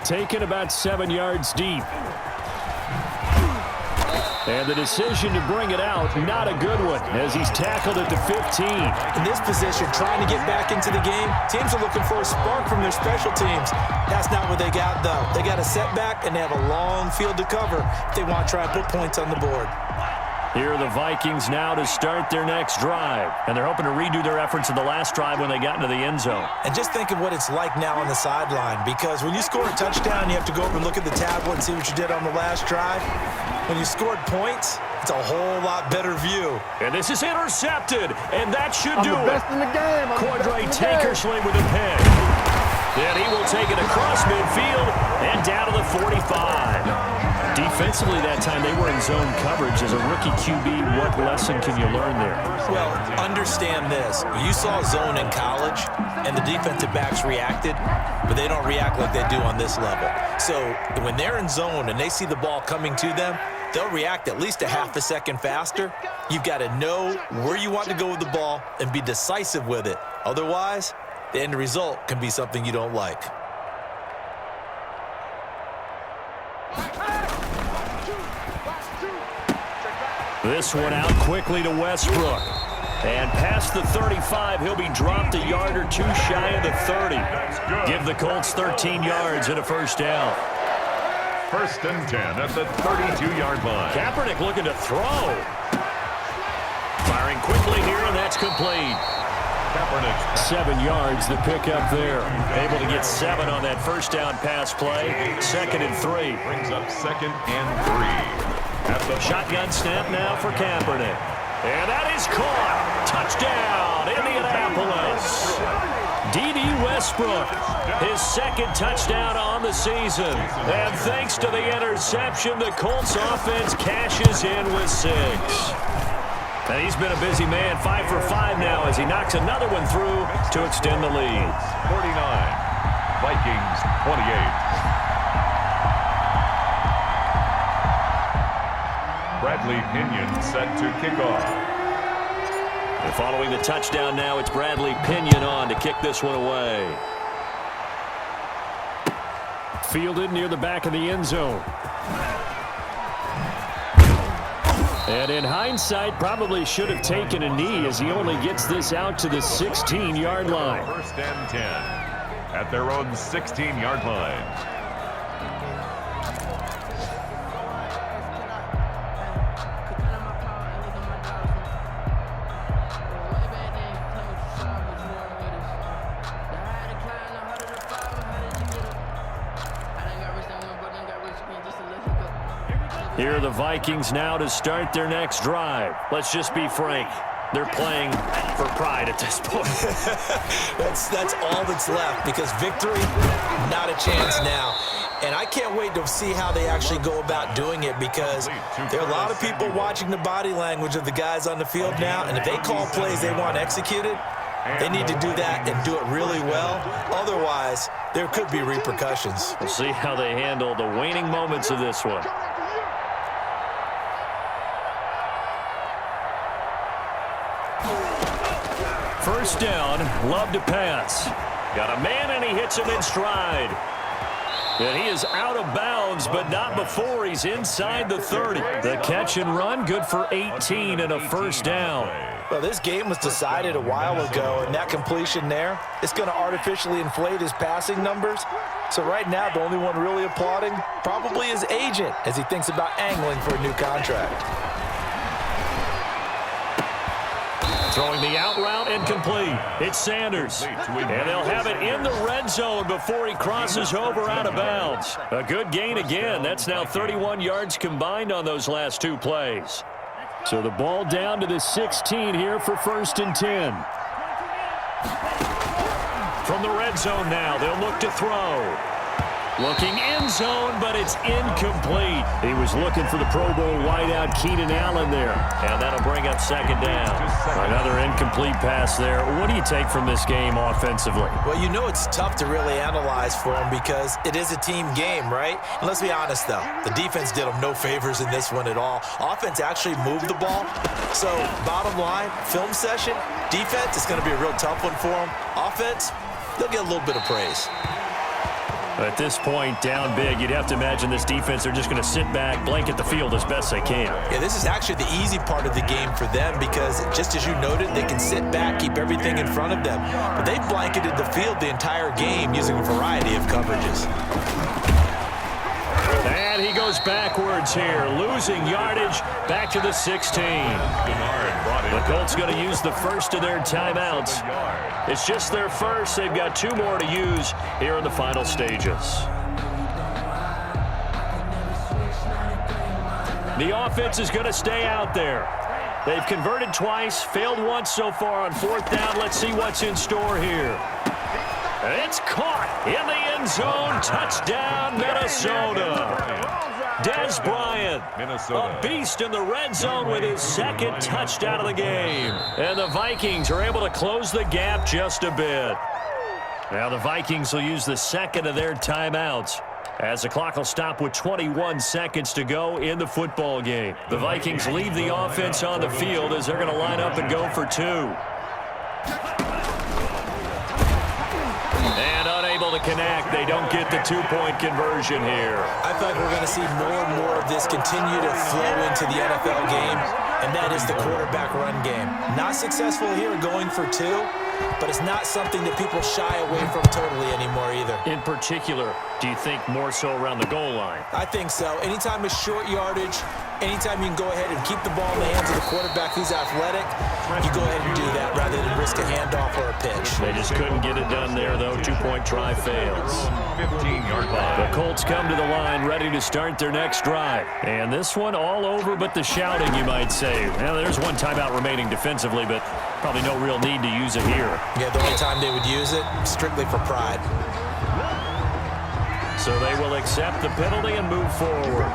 Taken about 7 yards deep. And the decision to bring it out, not a good one, as he's tackled at the 15. In this position, trying to get back into the game, teams are looking for a spark from their special teams. That's not what they got, though. They got a setback, and they have a long field to cover if they want to try and put points on the board. Here are the Vikings now to start their next drive. And they're hoping to redo their efforts in the last drive when they got into the end zone. And just think of what it's like now on the sideline, because when you score a touchdown, you have to go over and look at the tablet and see what you did on the last drive. When you scored points, it's a whole lot better view. And this is intercepted, and that should do it. Best in the game. Cordray Tankersley with a pick. Then he will take it across midfield and down to the 45. Defensively that time, they were in zone coverage. As a rookie QB, what lesson can you learn there? Well, understand this. You saw zone in college, and the defensive backs reacted, but they don't react like they do on this level. So when they're in zone and they see the ball coming to them, they'll react at least a half a second faster. You've got to know where you want to go with the ball and be decisive with it. Otherwise, the end result can be something you don't like. This one out quickly to Westbrook. And past the 35, he'll be dropped a yard or two shy of the 30. Give the Colts 13 yards and a first down. 1st and 10 at the 32-yard line. Kaepernick looking to throw. Firing quickly here, and that's complete. Kaepernick. 7 yards, the pickup there. Able to get 7 on that first down pass play. 2nd and 3. Brings up 2nd and 3. At the Shotgun snap now for Kaepernick. And that is caught. Touchdown, Indianapolis. D.D. Westbrook, his 2nd touchdown on the season. And thanks to the interception, the Colts offense cashes in with 6. And he's been a busy man, 5 for 5 now as he knocks another one through to extend the lead. 49, Vikings 28. Bradley Pinion set to kick off. And following the touchdown now, it's Bradley Pinion on to kick this one away. Fielded near the back of the end zone. And in hindsight, probably should have taken a knee as he only gets this out to the 16-yard line. 1st and 10 at their own 16-yard line. Here are the Vikings now to start their next drive. Let's just be frank. They're playing for pride at this point. That's all that's left, because victory, not a chance now. And I can't wait to see how they actually go about doing it, because there are a lot of people watching the body language of the guys on the field now, and if they call plays they want executed, they need to do that and do it really well. Otherwise, there could be repercussions. We'll see how they handle the waning moments of this one. First down, love to pass. Got a man and he hits him in stride. And he is out of bounds, but not before he's inside the 30. The catch and run, good for 18 and a first down. Well, this game was decided a while ago, and that completion there is going to artificially inflate his passing numbers. So right now, the only one really applauding probably his agent as he thinks about angling for a new contract. Throwing the out route incomplete. It's Sanders. And they'll have it in the red zone before he crosses over out of bounds. A good gain again. That's now 31 yards combined on those last 2 plays. So the ball down to the 16 here for 1st and 10. From the red zone now, they'll look to throw. Looking end zone, but it's incomplete. He was looking for the Pro Bowl wideout Keenan Allen there. And that'll bring up 2nd down. Another incomplete pass there. What do you take from this game offensively? Well, you know it's tough to really analyze for him because it is a team game, right? And let's be honest, though. The defense did him no favors in this one at all. Offense actually moved the ball. So, bottom line, film session, defense is going to be a real tough one for him. Offense, they'll get a little bit of praise. At this point, down big, you'd have to imagine this defense, they're just going to sit back, blanket the field as best they can. Yeah, this is actually the easy part of the game for them because, just as you noted, they can sit back, keep everything in front of them. But they've blanketed the field the entire game using a variety of coverages. And he goes backwards here, losing yardage back to the 16. The Colts going to use the first of their timeouts. It's just their first. They've got 2 more to use here in the final stages. The offense is going to stay out there. They've converted twice, failed once so far on 4th down. Let's see what's in store here. It's caught in the end zone. Touchdown, Minnesota. Dez Bryant, a beast in the red zone with his 2nd touchdown of the game. And the Vikings are able to close the gap just a bit. Now the Vikings will use the 2nd of their timeouts as the clock will stop with 21 seconds to go in the football game. The Vikings leave the offense on the field as they're going to line up and go for 2. And unable to connect. They don't get the 2-point conversion here. I feel like we're going to see more and more of this continue to flow into the NFL game, and that is the quarterback run game. Not successful here going for 2, but it's not something that people shy away from totally anymore either. In particular, do you think more so around the goal line? I think so. Anytime it's short yardage, anytime you can go ahead and keep the ball in the hands of the quarterback who's athletic, you go ahead and do that rather than risk a handoff or a pitch. They just couldn't get it done there, though. 2-point try fails. 15-yard line. The Colts come to the line ready to start their next drive. And this one all over but the shouting, you might say. Now, there's 1 timeout remaining defensively, but probably no real need to use it here. Yeah, the only time they would use it, strictly for pride. So they will accept the penalty and move forward.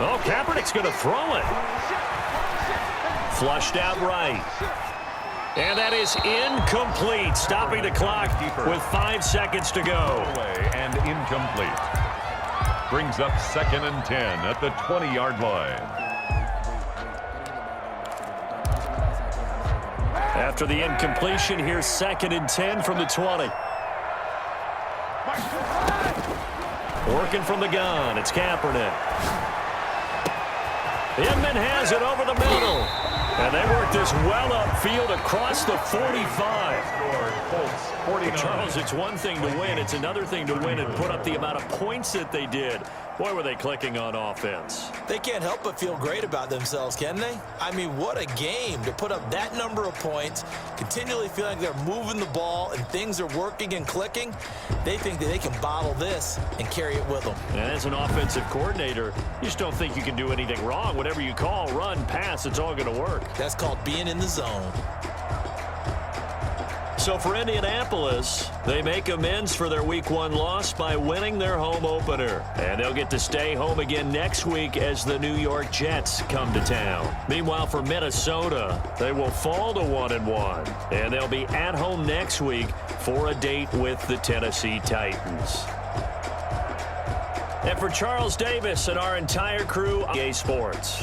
Oh, Kaepernick's going to throw it. Flushed out right. And that is incomplete, stopping the clock with 5 seconds to go. And incomplete. Brings up 2nd and 10 at the 20-yard line. After the incompletion, here's 2nd and 10 from the 20. Working from the gun, it's Kaepernick. Inman has it over the middle. And they work this well upfield across the 45. Charles, it's one thing to win. It's another thing to win and put up the amount of points that they did. Boy, were they clicking on offense. They can't help but feel great about themselves, can they? I mean, what a game to put up that number of points, continually feeling like they're moving the ball and things are working and clicking. They think that they can bottle this and carry it with them. And as an offensive coordinator, you just don't think you can do anything wrong. Whatever you call, run, pass, it's all going to work. That's called being in the zone. So for Indianapolis, they make amends for their Week 1 loss by winning their home opener. And they'll get to stay home again next week as the New York Jets come to town. Meanwhile, for Minnesota, they will fall to 1-1. And they'll be at home next week for a date with the Tennessee Titans. And for Charles Davis and our entire crew, EA Sports.